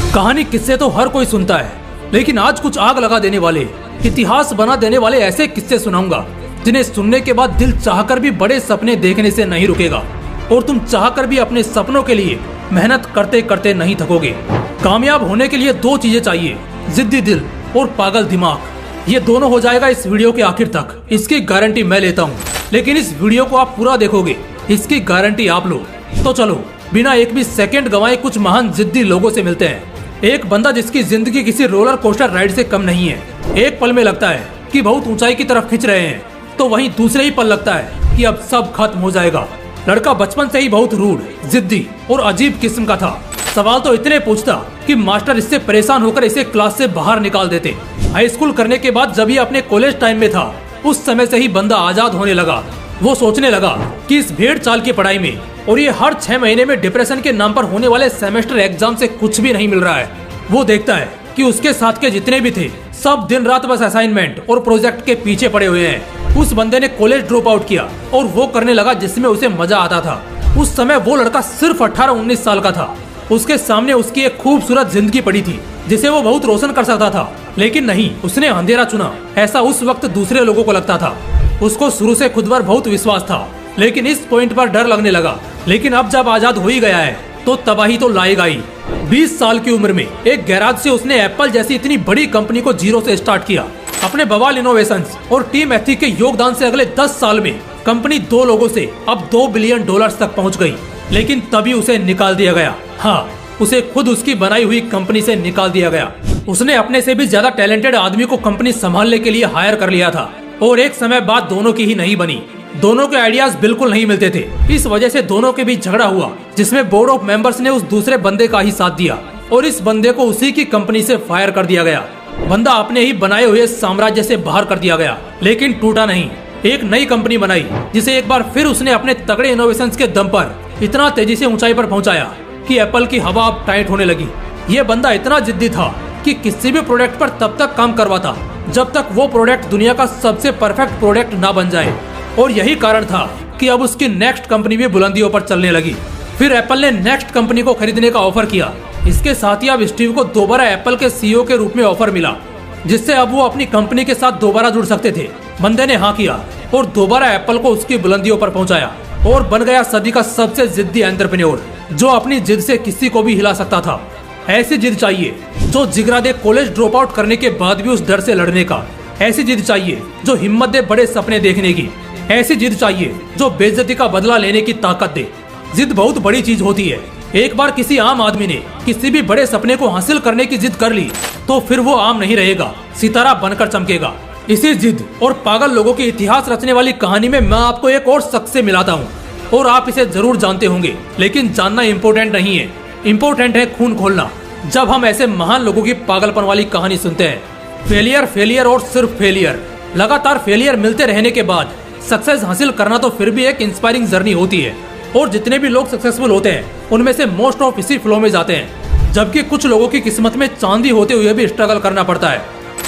कहानी किस्से तो हर कोई सुनता है, लेकिन आज कुछ आग लगा देने वाले, इतिहास बना देने वाले ऐसे किस्से सुनाऊंगा जिन्हें सुनने के बाद दिल चाहकर भी बड़े सपने देखने से नहीं रुकेगा और तुम चाहकर भी अपने सपनों के लिए मेहनत करते करते नहीं थकोगे। कामयाब होने के लिए दो चीजें चाहिए, जिद्दी दिल और पागल दिमाग। ये दोनों हो जाएगा इस वीडियो के आखिर तक, इसकी गारंटी मैं लेता हूँ। लेकिन इस वीडियो को आप पूरा देखोगे, इसकी गारंटी आप लो। तो चलो बिना एक भी सेकंड गंवाए कुछ महान जिद्दी लोगों से मिलते हैं। एक बंदा जिसकी जिंदगी किसी रोलर कोस्टर राइड से कम नहीं है। एक पल में लगता है कि बहुत ऊंचाई की तरफ खिंच रहे हैं, तो वहीं दूसरे ही पल लगता है कि अब सब खत्म हो जाएगा। लड़का बचपन से ही बहुत रूड, जिद्दी और अजीब किस्म का था। सवाल तो इतने पूछता कि मास्टर इससे परेशान होकर इसे क्लास से बाहर निकाल देते। हाई स्कूल करने के बाद जब ये अपने कॉलेज टाइम में था, उस समय से ही बंदा आजाद होने लगा। वो सोचने लगा कि इस भेड़ चाल की पढ़ाई में और ये हर 6 महीने में डिप्रेशन के नाम पर होने वाले सेमेस्टर एग्जाम से कुछ भी नहीं मिल रहा है। वो देखता है कि उसके साथ के जितने भी थे सब दिन रात बस असाइनमेंट और प्रोजेक्ट के पीछे पड़े हुए हैं। उस बंदे ने कॉलेज ड्रॉप आउट किया और वो करने लगा जिसमें उसे मजा आता था। उस समय वो लड़का सिर्फ 18-19 साल का था। उसके सामने उसकी एक खूबसूरत जिंदगी पड़ी थी जिसे वो बहुत रोशन कर सकता था, लेकिन नहीं, उसने अंधेरा चुना। ऐसा उस वक्त दूसरे लोगों को लगता था। उसको शुरू से खुद पर बहुत विश्वास था, लेकिन इस पॉइंट पर डर लगने लगा। लेकिन अब जब आजाद हो ही गया है तो तबाही तो लाएगा ही। 20 साल की उम्र में एक गैराज से उसने एप्पल जैसी इतनी बड़ी कंपनी को जीरो से स्टार्ट किया। अपने बवाल इनोवेशंस और टीम एथिक के योगदान से अगले 10 साल में कंपनी 2 लोगों से अब $2 बिलियन तक पहुंच गई। लेकिन तभी उसे निकाल दिया गया। हाँ, उसे खुद उसकी बनाई हुई कंपनी से निकाल दिया गया। उसने अपने से भी ज्यादा टैलेंटेड आदमी को कंपनी संभालने के लिए हायर कर लिया था और एक समय बाद दोनों की ही नहीं बनी। दोनों के आइडियाज बिल्कुल नहीं मिलते थे। इस वजह से दोनों के बीच झगड़ा हुआ, जिसमें बोर्ड ऑफ मेंबर्स ने उस दूसरे बंदे का ही साथ दिया और इस बंदे को उसी की कंपनी से फायर कर दिया गया। बंदा अपने ही बनाए हुए साम्राज्य से बाहर कर दिया गया, लेकिन टूटा नहीं। एक नई कंपनी बनाई जिसे एक बार फिर उसने अपने तगड़े इनोवेशंस के दम पर इतना तेजी से ऊंचाई पर पहुंचाया कि एप्पल की हवा अब टाइट होने लगी। ये बंदा इतना जिद्दी था कि किसी भी प्रोडक्ट पर तब तक काम करवाता जब तक वो प्रोडक्ट दुनिया का सबसे परफेक्ट प्रोडक्ट ना बन जाए। और यही कारण था कि अब उसकी नेक्स्ट कंपनी भी बुलंदियों पर चलने लगी। फिर एप्पल ने नेक्स्ट कंपनी को खरीदने का ऑफर किया। इसके साथ ही अब स्टीव को दोबारा एप्पल के सीईओ के रूप में ऑफर मिला, जिससे अब वो अपनी कंपनी के साथ दोबारा जुड़ सकते थे। बंदे ने हाँ किया और दोबारा एप्पल को उसकी बुलंदियों पर पहुंचाया और बन गया सदी का सबसे जिद्दी एंटरप्रेन्योर, जो अपनी जिद से किसी को भी हिला सकता था। ऐसी जिद चाहिए जो जिगरा दे कॉलेज ड्रॉप आउट करने के बाद भी उस डर से लड़ने का। ऐसी जिद चाहिए जो हिम्मत दे बड़े सपने देखने की। ऐसी जिद चाहिए जो बेइज्जती का बदला लेने की ताकत दे। जिद बहुत बड़ी चीज होती है। एक बार किसी आम आदमी ने किसी भी बड़े सपने को हासिल करने की जिद कर ली तो फिर वो आम नहीं रहेगा, सितारा बनकर चमकेगा। इसी जिद और पागल लोगों की इतिहास रचने वाली कहानी में मैं आपको एक और शख्स से मिलाता हूँ और आप इसे जरूर जानते होंगे, लेकिन जानना इम्पोर्टेंट नहीं है, इम्पोर्टेंट है खून खोलना। जब हम ऐसे महान लोगों की पागलपन वाली कहानी सुनते हैं, फेलियर फेलियर और सिर्फ फेलियर, लगातार फेलियर मिलते रहने के बाद सक्सेस हासिल करना तो फिर भी एक इंस्पायरिंग जर्नी होती है। और जितने भी लोग सक्सेसफुल होते हैं उनमें से मोस्ट ऑफ इसी फ्लो में जाते हैं, जबकि कुछ लोगों की किस्मत में चांदी होते हुए भी स्ट्रगल करना पड़ता है।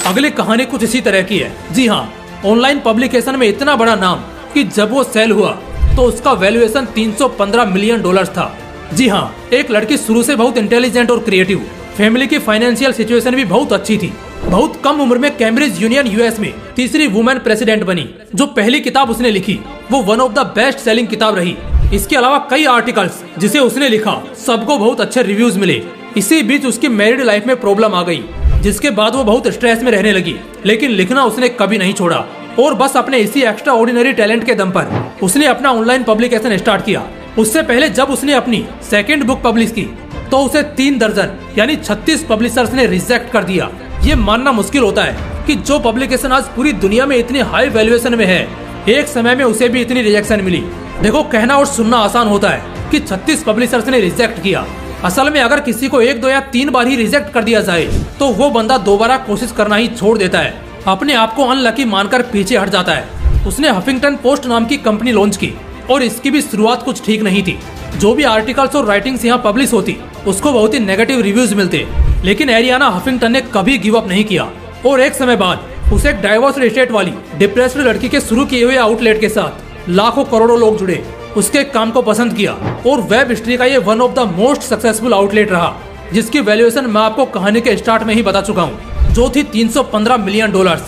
अगली कहानी कुछ इसी तरह की है। जी हाँ, ऑनलाइन पब्लिकेशन में इतना बड़ा नाम कि जब वो सेल हुआ तो उसका वैल्यूएशन $315 मिलियन था। जी हाँ, एक लड़की शुरू से बहुत इंटेलिजेंट और क्रिएटिव, फैमिली की फाइनेंशियल सिचुएशन भी बहुत अच्छी थी। बहुत कम उम्र में कैम्ब्रिज यूनियन यूएस में तीसरी वुमेन प्रेसिडेंट बनी। जो पहली किताब उसने लिखी वो one of the best selling किताब रही। इसके अलावा कई आर्टिकल्स जिसे उसने लिखा सबको बहुत अच्छे रिव्यूज मिले। इसी बीच उसकी मैरिड लाइफ में प्रॉब्लम आ गई, जिसके बाद वो बहुत स्ट्रेस में रहने लगी, लेकिन लिखना उसने कभी नहीं छोड़ा और बस अपने इसी एक्स्ट्रा ऑर्डिनरी टैलेंट के दम पर उसने अपना ऑनलाइन पब्लिकेशन स्टार्ट किया। उससे पहले जब उसने अपनी सेकेंड बुक पब्लिश की तो उसे 3 दर्जन यानी 36 पब्लिशर्स ने रिजेक्ट कर दिया। ये मानना मुश्किल होता है कि जो पब्लिकेशन आज पूरी दुनिया में इतनी हाई वैल्यूएशन में है, एक समय में उसे भी इतनी रिजेक्शन मिली। देखो, कहना और सुनना आसान होता है कि 36 पब्लिशर्स ने रिजेक्ट किया। असल में अगर किसी को 1, 2 या 3 बार ही रिजेक्ट कर दिया जाए तो वो बंदा दोबारा कोशिश करना ही छोड़ देता है, अपने आप को अनलकी मानकर पीछे हट जाता है। उसने हफिंगटन पोस्ट नाम की कंपनी लॉन्च की और इसकी भी शुरुआत कुछ ठीक नहीं थी। जो भी आर्टिकल्स और राइटिंग्स यहाँ पब्लिश होती उसको बहुत ही नेगेटिव रिव्यूज मिलते, लेकिन एरियाना हफिंगटन ने कभी गिव अप नहीं किया और एक समय बाद उसे एक डाइवोर्स स्टेट वाली डिप्रेस्ड लड़की के शुरू किए हुए आउटलेट के साथ लाखों करोड़ों लोग जुड़े, उसके काम को पसंद किया और वेब हिस्ट्री का ये one of the most successful outlet रहा। जिसकी वैल्यूएशन मैं आपको कहानी के स्टार्ट में ही बता चुका हूँ, जो थी $315 मिलियन।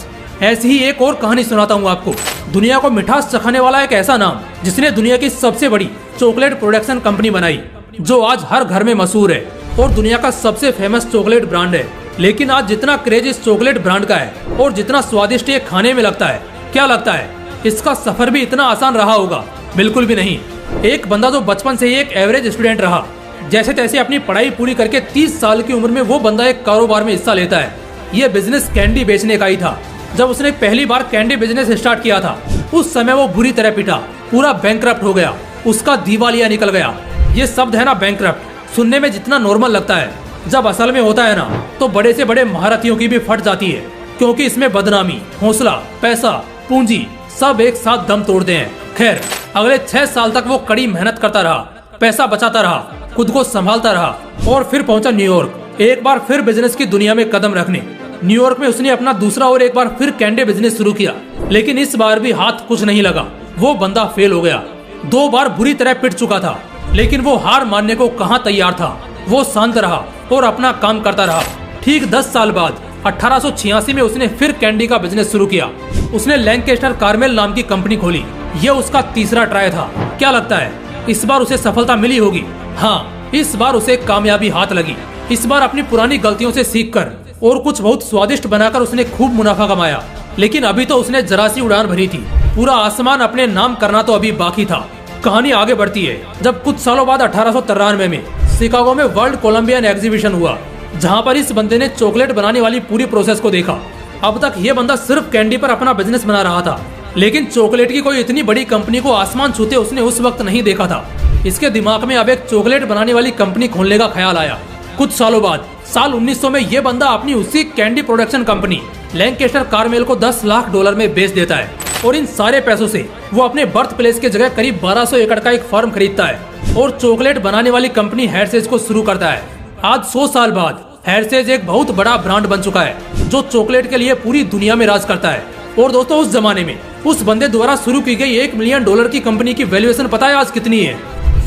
ऐसी ही एक और कहानी सुनाता हूँ आपको। दुनिया को मिठास चखाने वाला एक ऐसा नाम जिसने दुनिया की सबसे बड़ी चॉकलेट प्रोडक्शन कंपनी बनाई, जो आज हर घर में मशहूर है और दुनिया का सबसे फेमस चॉकलेट ब्रांड है। लेकिन आज जितना क्रेज इस चॉकलेट ब्रांड का है और जितना स्वादिष्ट ये खाने में लगता है, क्या लगता है इसका सफर भी इतना आसान रहा होगा? बिल्कुल भी नहीं। एक बंदा जो बचपन से ही एक एवरेज स्टूडेंट रहा, जैसे तैसे अपनी पढ़ाई पूरी करके 30 साल की उम्र में वो बंदा एक कारोबार में हिस्सा लेता है। ये बिजनेस कैंडी बेचने का ही था। जब उसने पहली बार कैंडी बिजनेस स्टार्ट किया था, उस समय वो बुरी तरह पिटा, पूरा बैंकरप्ट हो गया, उसका दिवालिया निकल गया। ये शब्द है ना बैंकरप्ट, सुनने में जितना नॉर्मल लगता है, जब असल में होता है ना तो बड़े से बड़े महारथियों की भी फट जाती है, क्योंकि इसमें बदनामी, हौसला, पैसा, पूंजी सब एक साथ दम तोड़ते हैं। खैर, अगले 6 साल तक वो कड़ी मेहनत करता रहा, पैसा बचाता रहा, खुद को संभालता रहा और फिर पहुंचा न्यूयॉर्क, एक बार फिर बिजनेस की दुनिया में कदम रखने। न्यूयॉर्क में उसने अपना दूसरा और एक बार फिर कैंडी बिजनेस शुरू किया, लेकिन इस बार भी हाथ कुछ नहीं लगा। वो बंदा फेल हो गया। 2 बार बुरी तरह पिट चुका था, लेकिन वो हार मानने को कहाँ तैयार था। वो शांत रहा और अपना काम करता रहा। ठीक 10 साल बाद 1886 में उसने फिर कैंडी का बिजनेस शुरू किया। उसने लैंकेस्टर कार्मेल नाम की कंपनी खोली। ये उसका तीसरा ट्राई था। क्या लगता है इस बार उसे सफलता मिली होगी? हाँ, इस बार उसे कामयाबी हाथ लगी। इस बार अपनी पुरानी गलतियों से सीखकर और कुछ बहुत स्वादिष्ट बनाकर उसने खूब मुनाफा कमाया। लेकिन अभी तो उसने जरा सी उड़ान भरी थी, पूरा आसमान अपने नाम करना तो अभी बाकी था। कहानी आगे बढ़ती है जब कुछ सालों बाद 1893 में शिकागो में वर्ल्ड कोलंबियन एग्जीबिशन हुआ, जहां पर इस बंदे ने चॉकलेट बनाने वाली पूरी प्रोसेस को देखा। अब तक ये बंदा सिर्फ कैंडी पर अपना बिजनेस बना रहा था, लेकिन चॉकलेट की कोई इतनी बड़ी कंपनी को आसमान छूते उसने उस वक्त नहीं देखा था। इसके दिमाग में अब एक चॉकलेट बनाने वाली कंपनी खोलने का ख्याल आया। कुछ सालों बाद साल 1900 में ये बंदा अपनी उसी candy production company Lancaster Carmel को $10 लाख में बेच देता है और इन सारे पैसों से वो अपने बर्थ प्लेस के जगह करीब 1200 एकड़ का एक फार्म खरीदता है और चॉकलेट बनाने वाली कंपनी हेर्शेज को शुरू करता है। आज 100 साल बाद हेर्शेज एक बहुत बड़ा ब्रांड बन चुका है, जो चॉकलेट के लिए पूरी दुनिया में राज करता है। और दोस्तों, उस जमाने में उस बंदे द्वारा शुरू की गई $1 मिलियन की कंपनी की वैल्यूएशन पता है आज कितनी है?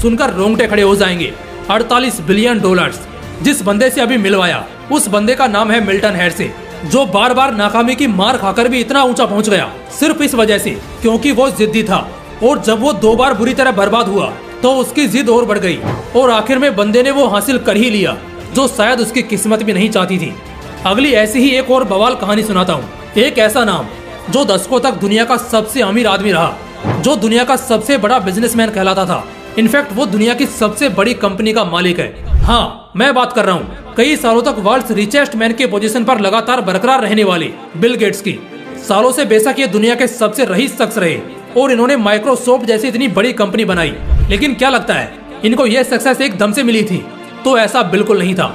सुनकर रोंगटे खड़े हो जाएंगे। $48 बिलियन। जिस बंदे से अभी मिलवाया, उस बंदे का नाम है मिल्टन हेर्शे, जो बार बार नाकामी की मार खाकर भी इतना ऊंचा पहुंच गया सिर्फ इस वजह से क्योंकि वो जिद्दी था। और जब वो 2 बार बुरी तरह बर्बाद हुआ तो उसकी जिद और बढ़ गई और आखिर में बंदे ने वो हासिल कर ही लिया, जो शायद उसकी किस्मत भी नहीं चाहती थी। अगली ऐसी ही एक और बवाल कहानी सुनाता हूँ। एक ऐसा नाम जो दशकों तक दुनिया का सबसे अमीर आदमी रहा, जो दुनिया का सबसे बड़ा बिजनेसमैन कहलाता था। इनफैक्ट वो दुनिया की सबसे बड़ी कंपनी का मालिक है। हाँ, मैं बात कर रहा हूँ कई सालों तक वर्ल्ड रिचेस्ट मैन के पोजीशन पर लगातार बरकरार रहने वाले बिल गेट्स की। सालों से बेशक ये दुनिया के सबसे रईस शख्स रहे और इन्होंने माइक्रोसॉफ्ट जैसी इतनी बड़ी कंपनी बनाई, लेकिन क्या लगता है इनको यह सक्सेस एकदम से मिली थी? तो ऐसा बिल्कुल नहीं था।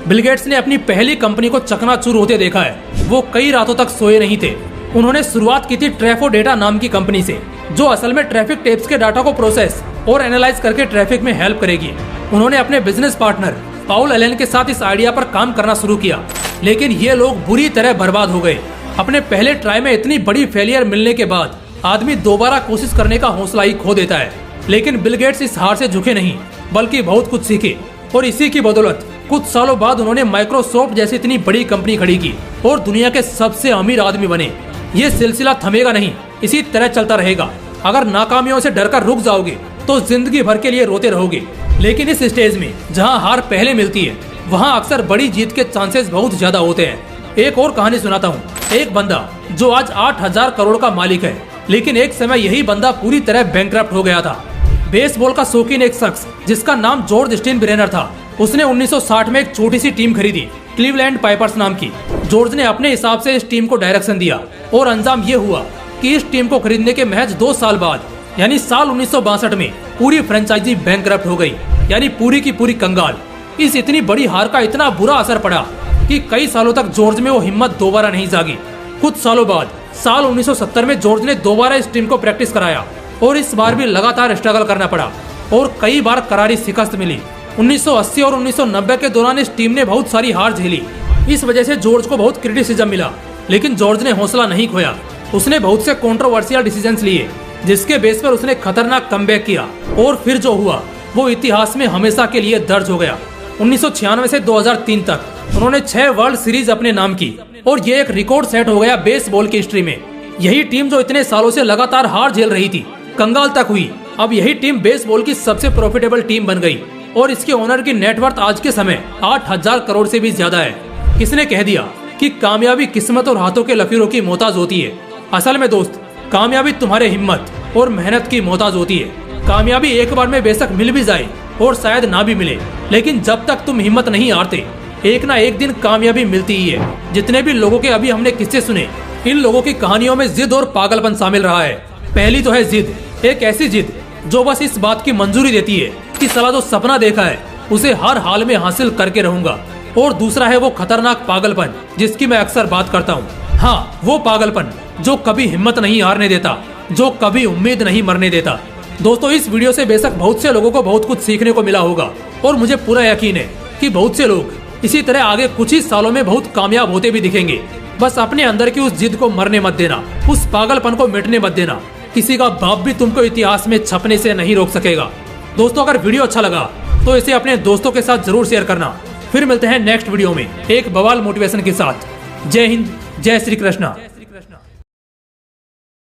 बिल गेट्स ने अपनी पहली कंपनी को चकनाचूर होते देखा है। वो कई रातों तक सोए नहीं थे। उन्होंने शुरुआत की थी ट्रैफो डेटा नाम की कंपनी से, जो असल में ट्रैफिक टेप्स के डाटा को प्रोसेस और एनालाइज करके ट्रैफिक में हेल्प करेगी। उन्होंने अपने बिजनेस पार्टनर पाउल एलन के साथ इस आइडिया पर काम करना शुरू किया, लेकिन ये लोग बुरी तरह बर्बाद हो गए। अपने पहले ट्राई में इतनी बड़ी फेलियर मिलने के बाद आदमी दोबारा कोशिश करने का हौसला ही खो देता है। लेकिन बिल गेट्स इस हार से झुके नहीं, बल्कि बहुत कुछ सीखे और इसी की बदौलत कुछ सालों बाद उन्होंने माइक्रोसॉफ्ट जैसी इतनी बड़ी कंपनी खड़ी की और दुनिया के सबसे अमीर आदमी बने। ये सिलसिला थमेगा नहीं, इसी तरह चलता रहेगा। अगर नाकामियों से डरकर रुक जाओगे तो जिंदगी भर के लिए रोते रहोगे। लेकिन इस स्टेज में जहां हार पहले मिलती है, वहां अक्सर बड़ी जीत के चांसेस बहुत ज्यादा होते हैं। एक और कहानी सुनाता हूँ। एक बंदा जो आज 8000 करोड़ का मालिक है, लेकिन एक समय यही बंदा पूरी तरह बैंकरप्ट हो गया था। बेसबॉल का शौकीन एक शख्स जिसका नाम जॉर्ज स्टेनब्रेनर था, उसने 1960 में एक छोटी सी टीम खरीदी, क्लीवलैंड पाइपर्स नाम की। जॉर्ज ने अपने हिसाब से इस टीम को डायरेक्शन दिया और अंजाम ये हुआ कि इस टीम को खरीदने के महज 2 साल बाद, यानी साल 1962 में पूरी फ्रेंचाइजी बैंकरप्ट हो गई, यानी पूरी की पूरी कंगाल। इस इतनी बड़ी हार का इतना बुरा असर पड़ा कि कई सालों तक जॉर्ज में वो हिम्मत दोबारा नहीं जागी। कुछ सालों बाद साल 1970 में जॉर्ज ने दोबारा इस टीम को प्रैक्टिस कराया और इस बार भी लगातार स्ट्रगल करना पड़ा और कई बार करारी शिकस्त मिली। 1980 और 1990 के दौरान इस टीम ने बहुत सारी हार झेली। इस वजह से जॉर्ज को बहुत क्रिटिसिज्म मिला, लेकिन जॉर्ज ने हौसला नहीं खोया। उसने बहुत से कंट्रोवर्शियल डिसीजंस लिए, जिसके बेस पर उसने खतरनाक कमबैक किया और फिर जो हुआ वो इतिहास में हमेशा के लिए दर्ज हो गया। 1996 से 2003 तक उन्होंने 6 वर्ल्ड सीरीज अपने नाम की और ये एक रिकॉर्ड सेट हो गया बेसबॉल की हिस्ट्री में। यही टीम जो इतने सालों से लगातार हार झेल रही थी, कंगाल तक हुई, अब यही टीम बेसबॉल की सबसे प्रॉफिटेबल टीम बन गई और इसके ओनर की नेटवर्थ आज के समय 8,000 करोड़ से भी ज्यादा है। किसने कह दिया कि कामयाबी किस्मत और हाथों के लकीरों की मोहताज होती है? असल में दोस्त, कामयाबी तुम्हारे हिम्मत और मेहनत की मोहताज होती है। कामयाबी एक बार में बेशक मिल भी जाए और शायद ना भी मिले, लेकिन जब तक तुम हिम्मत नहीं हारते, एक ना एक दिन कामयाबी मिलती ही है। जितने भी लोगों के अभी हमने किस्से सुने, इन लोगों की कहानियों में जिद और पागलपन शामिल रहा है। पहली तो है जिद, एक ऐसी जिद जो बस इस बात की मंजूरी देती है कि साला जो सपना देखा है उसे हर हाल में हासिल करके रहूंगा। और दूसरा है वो खतरनाक पागलपन जिसकी मैं अक्सर बात करता हूँ। हाँ, वो पागलपन जो कभी हिम्मत नहीं हारने देता, जो कभी उम्मीद नहीं मरने देता। दोस्तों, इस वीडियो से बेशक बहुत से लोगों को बहुत कुछ सीखने को मिला होगा और मुझे पूरा यकीन है कि बहुत से लोग इसी तरह आगे कुछ ही सालों में बहुत कामयाब होते भी दिखेंगे। बस अपने अंदर की उस जिद को मरने मत देना, उस पागलपन को मिटने मत देना। किसी का बाप भी तुमको इतिहास में छपने से नहीं रोक सकेगा। दोस्तों, अगर वीडियो अच्छा लगा तो इसे अपने दोस्तों के साथ जरूर शेयर करना। फिर मिलते हैं नेक्स्ट वीडियो में एक बवाल मोटिवेशन के साथ। जय हिंद, जय श्री कृष्णा।